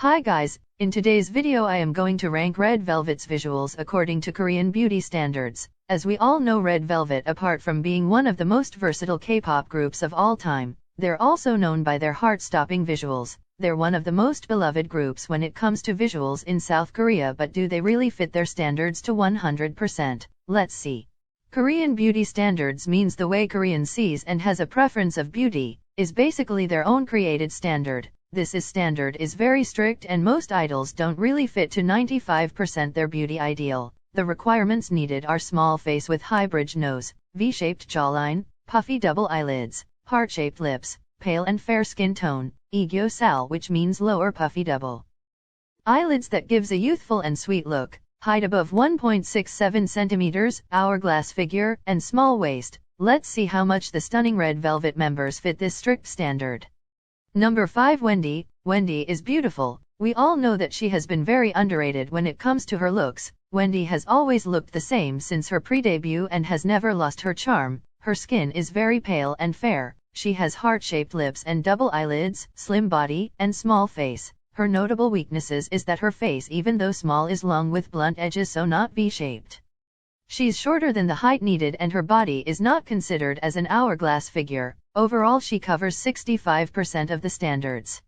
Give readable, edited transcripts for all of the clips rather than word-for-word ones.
Hi guys, in today's video I am going to rank Red Velvet's visuals according to Korean beauty standards. As we all know, Red Velvet, apart from being one of the most versatile K-pop groups of all time, they're also known by their heart-stopping visuals. They're one of the most beloved groups when it comes to visuals in South Korea, but do they really fit their standards to 100%? Let's see. Korean beauty standards means the way Korean sees and has a preference of beauty, is basically their own created standard. This standard is very strict and most idols don't really fit to 95% their beauty ideal. The requirements needed are small face with high bridge nose, V-shaped jawline, puffy double eyelids, heart-shaped lips, pale and fair skin tone, sal, which means lower puffy double eyelids that gives a youthful and sweet look, height above 1.67 centimeters, hourglass figure, and small waist. Let's see how much the stunning Red Velvet members fit this strict standard. Number 5. Wendy. Wendy is beautiful. We all know that she has been very underrated when it comes to her looks. Wendy has always looked the same since her pre-debut and has never lost her charm. Her skin is very pale and fair. She has heart-shaped lips and double eyelids, slim body, and small face. Her notable weaknesses is that her face, even though small, is long with blunt edges, so not V-shaped. She's shorter than the height needed and her body is not considered as an hourglass figure. Overall, she covers 65% of the standards.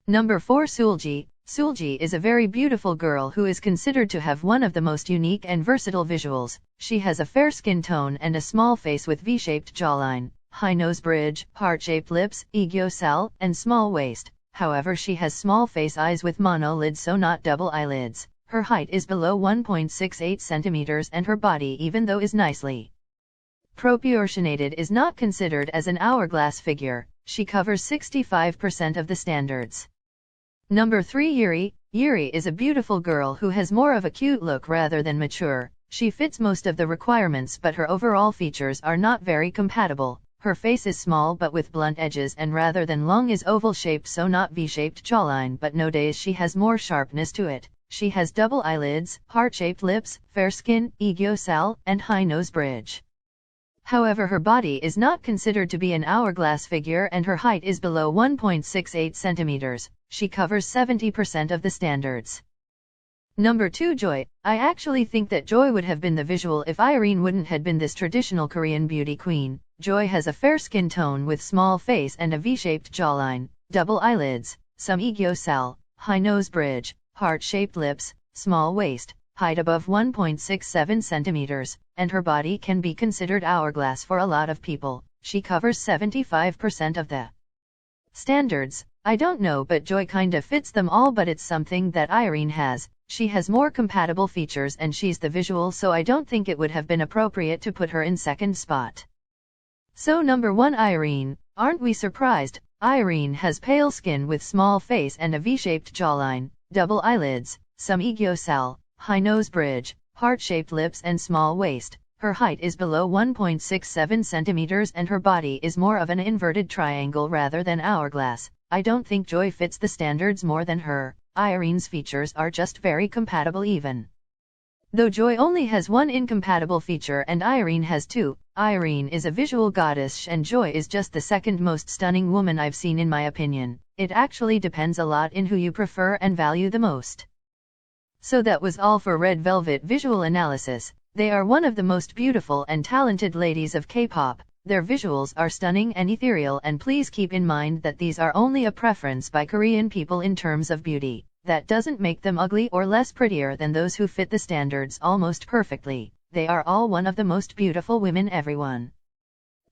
Number 4. Seulgi. Seulgi is a very beautiful girl who is considered to have one of the most unique and versatile visuals. She has a fair skin tone and a small face with V-shaped jawline, high nose bridge, heart-shaped lips, sal, and small waist. However, she has small face eyes with monolids, so not double eyelids. Her height is below 1.68 centimeters and her body, even though is nicely proportionated, is not considered as an hourglass figure. She covers 65% of the standards. Number 3. Yuri. Yuri is a beautiful girl who has more of a cute look rather than mature. She fits most of the requirements, but her overall features are not very compatible. Her face is small but with blunt edges, and rather than long is oval shaped, so not V-shaped jawline, but nowadays she has more sharpness to it. She has double eyelids, heart-shaped lips, fair skin, sal, and high nose bridge. However, her body is not considered to be an hourglass figure and her height is below 1.68 centimeters. She covers 70% of the standards. Number 2. Joy. I actually think that Joy would have been the visual if Irene wouldn't have been this traditional Korean beauty queen. Joy has a fair skin tone with small face and a V-shaped jawline, double eyelids, some sal, high nose bridge, heart-shaped lips, small waist, height above 1.67 centimeters, and her body can be considered hourglass for a lot of people. She covers 75% of the standards. I don't know, but Joy kinda fits them all, but it's something that Irene has. She has more compatible features and she's the visual, so I don't think it would have been appropriate to put her in second spot. So number 1. Irene. Aren't we surprised? Irene has pale skin with small face and a V-shaped jawline, double eyelids, some sal, high nose bridge, heart-shaped lips and small waist. Her height is below 1.67 centimeters and her body is more of an inverted triangle rather than hourglass. I don't think Joy fits the standards more than her. Irene's features are just very compatible, even though Joy only has one incompatible feature and Irene has two. Irene is a visual goddess and Joy is just the second most stunning woman I've seen, in my opinion. It actually depends a lot in who you prefer and value the most. So that was all for Red Velvet visual analysis. They are one of the most beautiful and talented ladies of K-pop. Their visuals are stunning and ethereal, and please keep in mind that these are only a preference by Korean people in terms of beauty. That doesn't make them ugly or less prettier than those who fit the standards almost perfectly. They are all one of the most beautiful women everyone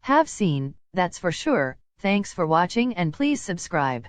have seen, that's for sure. Thanks for watching and please subscribe.